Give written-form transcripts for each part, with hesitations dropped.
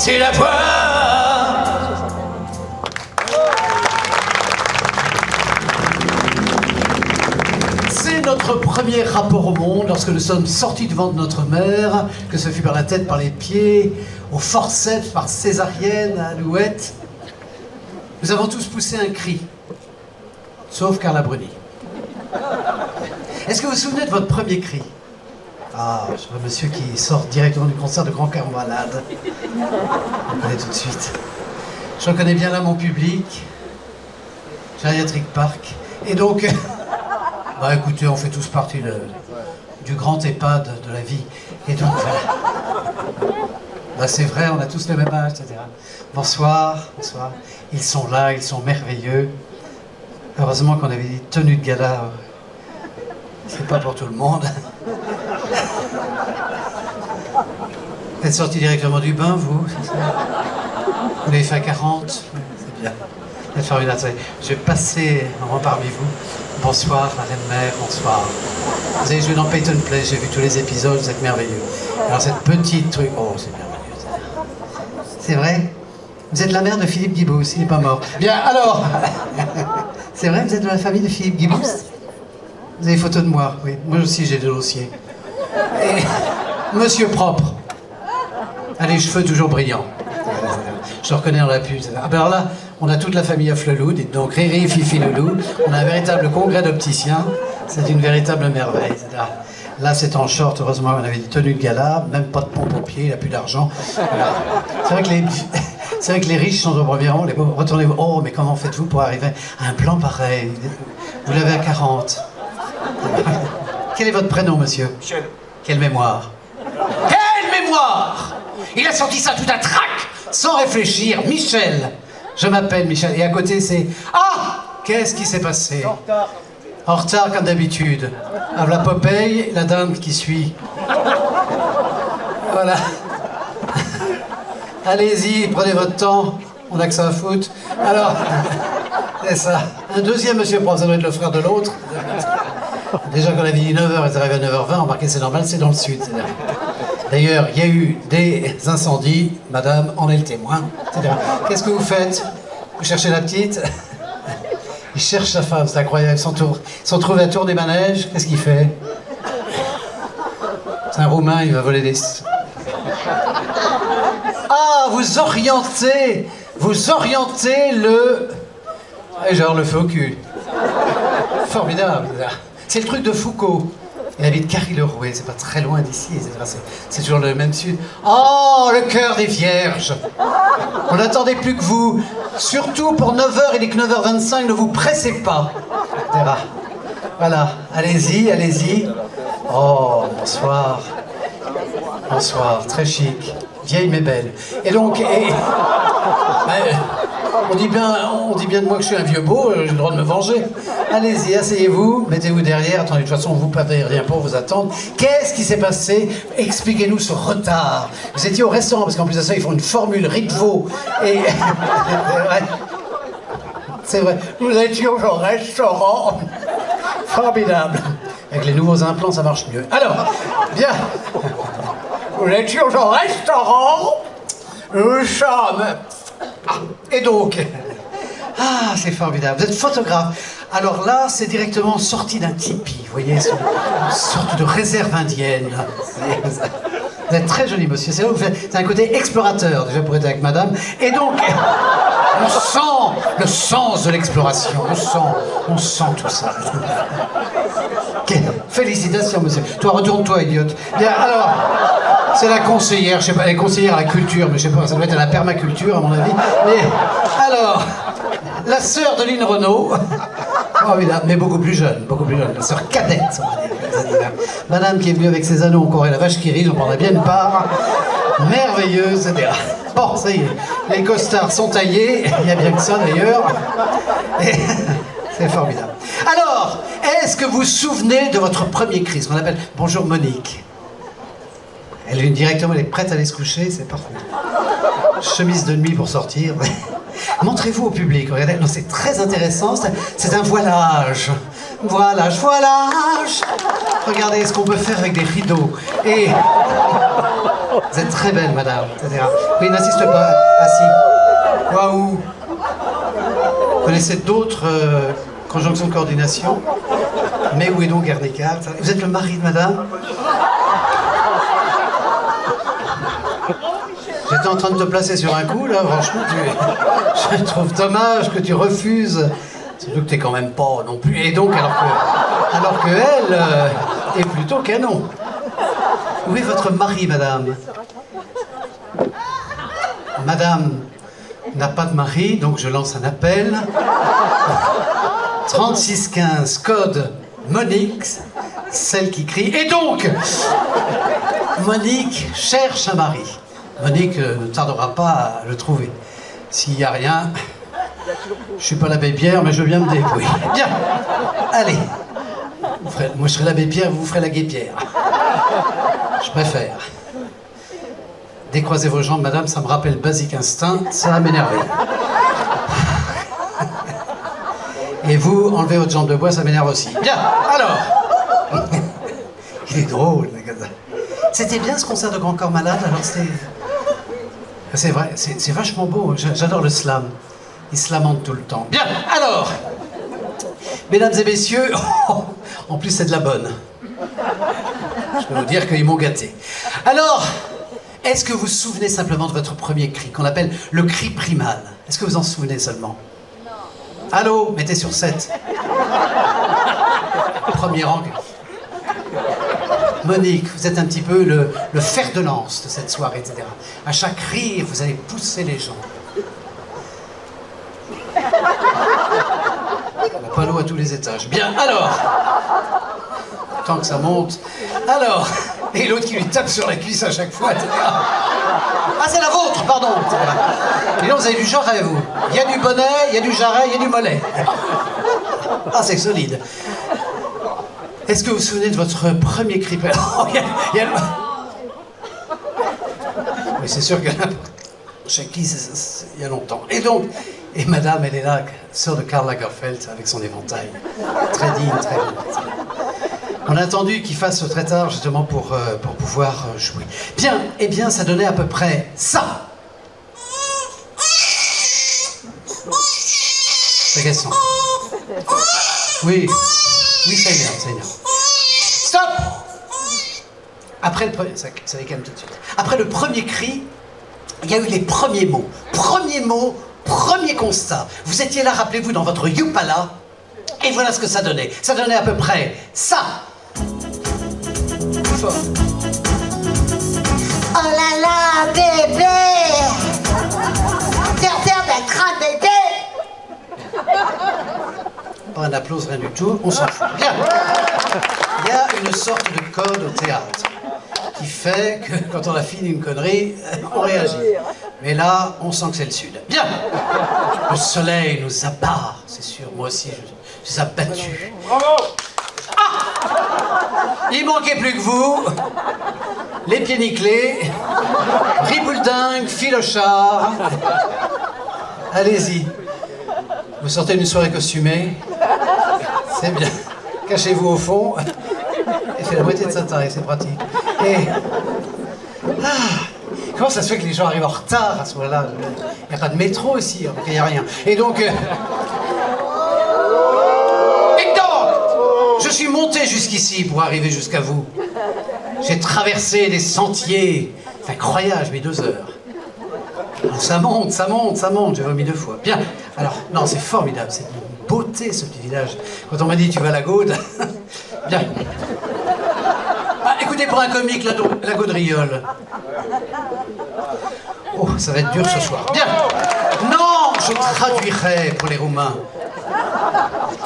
porter la voix. C'est notre premier rapport au monde lorsque nous sommes sortis du ventre de notre mère, que ce fut par la tête, par les pieds, au forceps, par césarienne, à alouette. Nous avons tous poussé un cri, sauf Carla Bruni. Est-ce que vous vous souvenez de votre premier cri? Ah, je vois monsieur qui sort directement du concert de Grand Cœur Malade. On connaît tout de suite. Je reconnais bien là mon public, Geriatric Park. Et donc, bah écoutez, on fait tous partie du grand EHPAD de la vie. Et donc, voilà. Bah c'est vrai, on a tous le même âge, etc. Bonsoir, bonsoir. Ils sont là, ils sont merveilleux. Heureusement qu'on avait des tenues de gala. C'est pas pour tout le monde. Vous êtes sorti directement du bain, vous, c'est ça? Vous l'avez fait à 40? C'est bien. Vous êtes formidable. Je vais passer un moment parmi vous. Bonsoir, la reine mère, bonsoir. Vous avez joué dans Peyton Place, j'ai vu tous les épisodes, vous êtes merveilleux. Alors cette petite truc... Oh, c'est merveilleux. C'est vrai? Vous êtes la mère de Philippe Guibous, il n'est pas mort. Bien, alors... C'est vrai, vous êtes de la famille de Philippe Guibous? Vous avez photo de moi, oui. Moi aussi, j'ai des dossiers. Et monsieur propre. Ah, les cheveux toujours brillants. Je le reconnais dans la pub. Ah ben alors là, on a toute la famille à Flelou, dites donc Riri, Fifi, Loulou. On a un véritable congrès d'opticiens. C'est une véritable merveille. Là, c'est en short. Heureusement, on avait des tenues de gala, même pas de pompe aux pieds, il n'a plus d'argent. Voilà. C'est vrai que les riches sont au premier rang. Les pauvres, retournez-vous. Oh, mais comment faites-vous pour arriver à un plan pareil? Vous l'avez à 40. Quel est votre prénom, monsieur? Michel. Quelle mémoire? Quelle mémoire? Il a sorti ça tout à trac, sans réfléchir. Michel. Je m'appelle Michel. Et à côté, c'est... Ah! Qu'est-ce qui s'est passé? En retard. En retard, comme d'habitude. Ah, la Popeye, la dinde qui suit. Voilà. Allez-y, prenez votre temps. On n'a que ça à foutre. Alors, c'est ça. Un deuxième, monsieur Prof, ça doit être le frère de l'autre. Déjà qu'on avait dit 9h, ils arrivent à 9h20, remarquez, c'est normal, c'est dans le sud. D'ailleurs, il y a eu des incendies, madame en est le témoin. Qu'est-ce que vous faites? Vous cherchez la petite? Il cherche sa femme, c'est incroyable. Ils sont trouvés à Tour des Manèges, qu'est-ce qu'il fait? C'est un Roumain, il va voler des... Ah, vous orientez le... Et genre le feu au cul. Formidable. C'est le truc de Foucault. Il habite Carry-le-Rouet, c'est pas très loin d'ici, c'est toujours le même sud. Oh, le cœur des vierges! On n'attendait plus que vous. Surtout pour 9h, il est que 9h25, ne vous pressez pas. Voilà, allez-y, allez-y. Oh, bonsoir. Bonsoir, très chic. Vieille mais belle. Et donc, on dit bien de moi que je suis un vieux beau, j'ai le droit de me venger. Allez-y, asseyez-vous, mettez-vous derrière. Attendez, de toute façon, vous ne perdez rien pour vous attendre. Qu'est-ce qui s'est passé? Expliquez-nous ce retard. Vous étiez au restaurant, parce qu'en plus de ça, ils font une formule Ritvo. Et... C'est vrai. Vous étiez au restaurant. Formidable. Avec les nouveaux implants, ça marche mieux. Alors, bien. Vous étiez au restaurant. Nous sommes... Et donc... Ah, c'est formidable. Vous êtes photographe. Alors là, c'est directement sorti d'un tipi, vous voyez, une sorte de réserve indienne. Vous êtes très joli, monsieur. C'est là où vous faites... C'est un côté explorateur, déjà pour être avec madame. Et donc, on sent le sens de l'exploration. On sent tout ça. Okay. Félicitations, monsieur. Toi, retourne-toi, idiote. Bien, alors, c'est la conseillère, je sais pas, elle est conseillère à la culture, mais je sais pas, ça doit être à la permaculture, à mon avis. Mais, alors, la sœur de Lynn Renault, mais beaucoup plus jeune, la sœur cadette, on va dire. Madame qui est venue avec ses anneaux encore et la vache qui rit, j'en prendrais bien une part. Merveilleuse, etc. Bon, ça y est, les costards sont taillés, il y a bien que ça d'ailleurs. C'est formidable. Alors, est-ce que vous vous souvenez de votre premier cri, ce qu'on appelle « Bonjour Monique ». Elle vient directement, elle est prête à aller se coucher, c'est parfait. Chemise de nuit pour sortir. Montrez-vous au public, regardez, non, c'est très intéressant, c'est un voilage. Voilage. Regardez ce qu'on peut faire avec des rideaux. Et Vous êtes très belle, madame, etc. Oui, n'insiste pas, assis. Waouh. Vous connaissez d'autres conjonctions de coordination? Mais où est donc Guernica? Vous êtes le mari de madame? J'étais en train de te placer sur un coup, là, franchement, je trouve dommage que tu refuses. Surtout que t'es quand même pas non plus. Et donc, alors que elle est plutôt canon. Où est votre mari, madame? Madame n'a pas de mari, donc je lance un appel. 3615, code Monique, celle qui crie. Et donc, Monique cherche un mari. Monique ne tardera pas à le trouver. S'il n'y a rien, je suis pas l'abbé Pierre, mais je veux bien me débrouiller. Bien, allez. Moi je serai l'abbé Pierre, vous ferez la guépière. Je préfère. Décroisez vos jambes, madame, ça me rappelle Basic Instinct, ça va m'énerver. Et vous, enlevez votre jambe de bois, ça m'énerve aussi. Bien, alors. Il est drôle, le gars. C'était bien ce concert de Grand Corps Malade, alors c'était... C'est vrai, c'est vachement beau, j'adore le slam. Il slamente tout le temps. Bien, alors, mesdames et messieurs, en plus c'est de la bonne. Je peux vous dire qu'ils m'ont gâté. Alors, est-ce que vous vous souvenez simplement de votre premier cri, qu'on appelle le cri primal? Est-ce que vous en souvenez seulement? Non. Allô, mettez sur 7. Premier rang. Monique, vous êtes un petit peu le fer de lance de cette soirée, etc. À chaque rire, vous allez pousser les gens. La panneau à tous les étages. Bien, alors. Tant que ça monte. Alors. Et l'autre qui lui tape sur la cuisse à chaque fois, etc. Ah, c'est la vôtre, pardon. Et là, vous avez du jarret, vous. Il y a du bonnet, il y a du jarret, il y a du mollet. Ah, c'est solide. Est-ce que vous vous souvenez de votre premier cri? Oh, il y a le... Oui, c'est sûr que chez qui, il y a longtemps. Et donc, et madame, elle est là, sœur de Karl Lagerfeld, avec son éventail. Très digne, très digne. On a attendu qu'il fasse très tard, justement, pour pouvoir jouer. Bien, eh bien, ça donnait à peu près ça. C'est quel son? Oui. Oui, ça énerve, ça énerve. Stop! Après le premier... Ça va calmer tout de suite. Après le premier cri, il y a eu les premiers mots. Premier mot, premier constat. Vous étiez là, rappelez-vous, dans votre Yupala, et voilà ce que ça donnait. Ça donnait à peu près ça. Plus fort. Oh là là, bébé! Terre d'être un bébé! Pas un applause, rien du tout, on s'en fout. Bien. Il y a une sorte de code au théâtre qui fait que quand on a fini une connerie, on réagit. Mais là, on sent que c'est le sud. Bien. Le soleil nous abat, c'est sûr. Moi aussi, je suis abattu. Bravo! Ah! Il manquait plus que vous. Les pieds nickelés. Ribouledingue, filochard. Allez-y. Vous sortez d'une soirée costumée. C'est bien. Cachez-vous au fond. Et fait la moitié de sa taille, c'est pratique. Et... Ah, comment ça se fait que les gens arrivent en retard à ce moment-là? Il n'y a pas de métro ici, il n'y a rien. Et donc... je suis monté jusqu'ici pour arriver jusqu'à vous. J'ai traversé des sentiers. C'est incroyable, j'ai mis 2 heures. Ça monte, ça monte, ça monte. J'ai vomi 2 fois. Bien. Alors, non, c'est formidable. C'est une beauté, ce petit village. Quand on m'a dit, tu vas à la Gaude. Bien. Ah, écoutez, pour un comique, la gaudriole. Oh, ça va être dur ce soir. Bien. Non, je traduirai pour les Roumains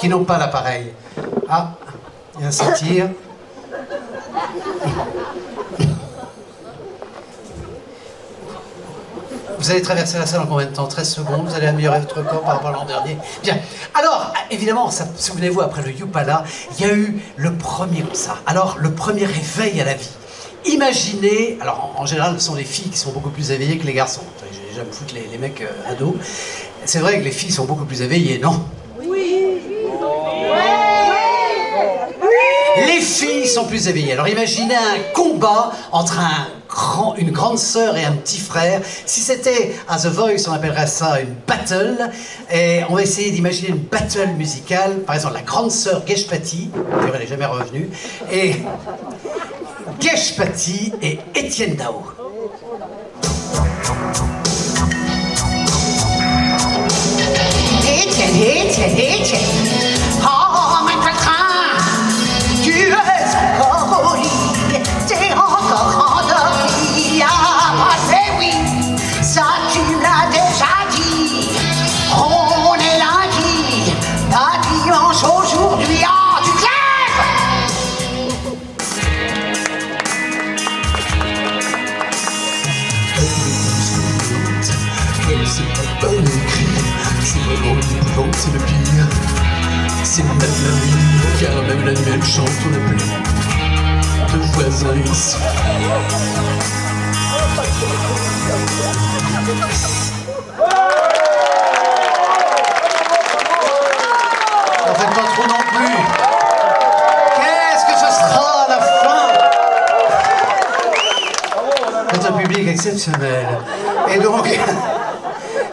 qui n'ont pas l'appareil. Ah, il y a un satyre. Vous allez traverser la salle en combien de temps? 13 secondes, vous allez améliorer votre corps par rapport à l'an dernier. Bien. Alors, évidemment, souvenez-vous, après le Yupala, il y a eu le premier ça. Alors, le premier réveil à la vie. Imaginez, alors en général, ce sont les filles qui sont beaucoup plus éveillées que les garçons. J'aime foutre les mecs ados. C'est vrai que les filles sont beaucoup plus éveillées, non? Les filles sont plus éveillées. Alors imaginez un combat entre un une grande sœur et un petit frère. Si c'était à The Voice, on appellerait ça une battle. Et on va essayer d'imaginer une battle musicale. Par exemple, la grande sœur Geshpati, d'ailleurs elle n'est jamais revenue, et Geshpati et Étienne Dao. Étienne, oh ma train, tu es encore au lit, t'es encore endormi. Ah, c'est oui, ça tu l'as déjà dit. On est lundi, pas dimanche aujourd'hui. Ah, tu C'est pas bien écrit, c'est vraiment épouvante, c'est le pire. C'est même la nuit, car même la nuit elle chante, on n'a plus de voisins ici. En fait, pas trop non plus. Qu'est-ce que ce sera à la fin? C'est un public exceptionnel. Et donc,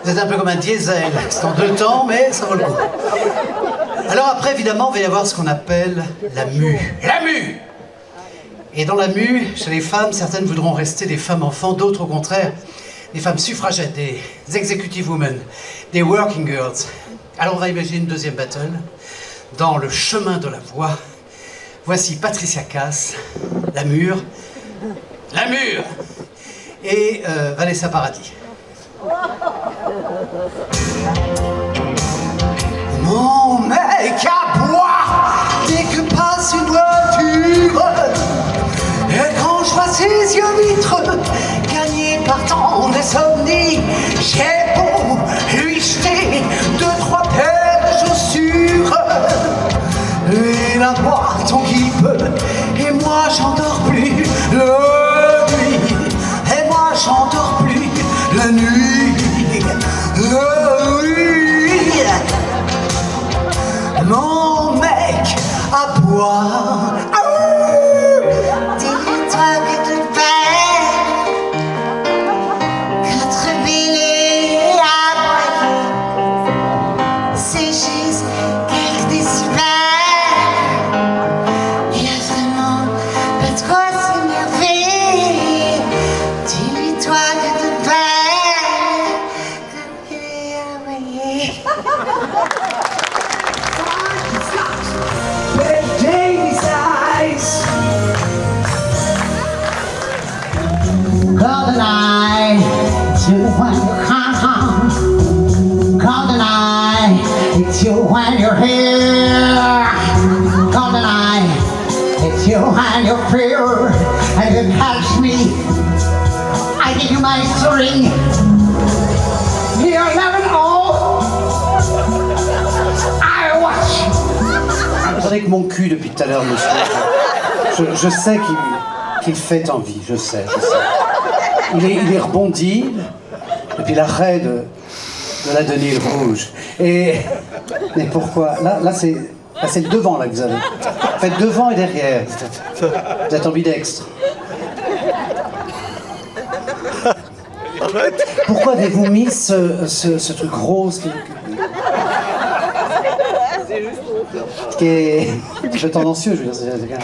vous êtes un peu comme un diesel. C'est en 2 temps, mais ça vaut le coup. Alors après, évidemment, il va y avoir ce qu'on appelle la mue. La mue! Et dans la mue, chez les femmes, certaines voudront rester des femmes enfants, d'autres au contraire, des femmes suffragettes, des executive women, des working girls. Alors on va imaginer une deuxième battle. Dans le chemin de la voix, voici Patricia Cass, la mûre, et Vanessa Paradis. Mon mec aboie dès que passe une voiture. Et quand je vois ses yeux vitres gagnés par tant d'insomnie, j'ai beau lui jeter 2-3 paires de chaussures. Et la boîte en qui peut, et moi j'endors plus la nuit. Et moi j'endors plus la nuit. La nuit. Mon mec aboie. dis-toi que tu fais 4 billets à boire. C'est juste quelques décibels. Il a vraiment pas de quoi s'énerver. Dis-toi que tu fais 4 billets à boire. Golden eye to when you come home. Golden eye it's you when you're here. Golden eye it's you when you're pure. And you catch me, I give you my string. You're 11 old. I watch. Attendez que mon cul depuis tout à l'heure, monsieur. Je sais qu'il fait envie, je sais. Il est rebondi depuis l'arrêt de la Denille Rouge. Mais pourquoi? Là c'est le devant là que vous avez. Faites devant et derrière. Vous êtes ambidextre. Pourquoi avez-vous mis ce truc rose qui est un peu tendancieux, je veux dire.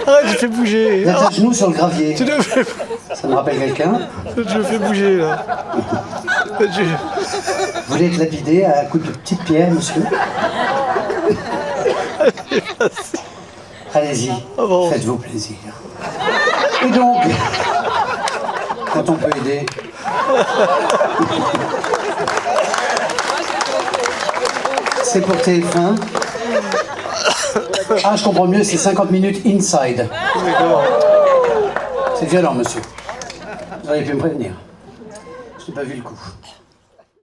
Ah, tu fais bouger. Vous êtes à genoux sur le gravier. Tu le fais. Ça me rappelle quelqu'un. Je le fais bouger là. Vous voulez être lapidé à coups de petites pierres, monsieur? Allez-y, bon. faites-vous plaisir. Et donc, quand on peut aider. C'est pour TF1. Ah, je comprends mieux, c'est 50 minutes inside. C'est violent, monsieur. Vous auriez pu me prévenir. Je n'ai pas vu le coup.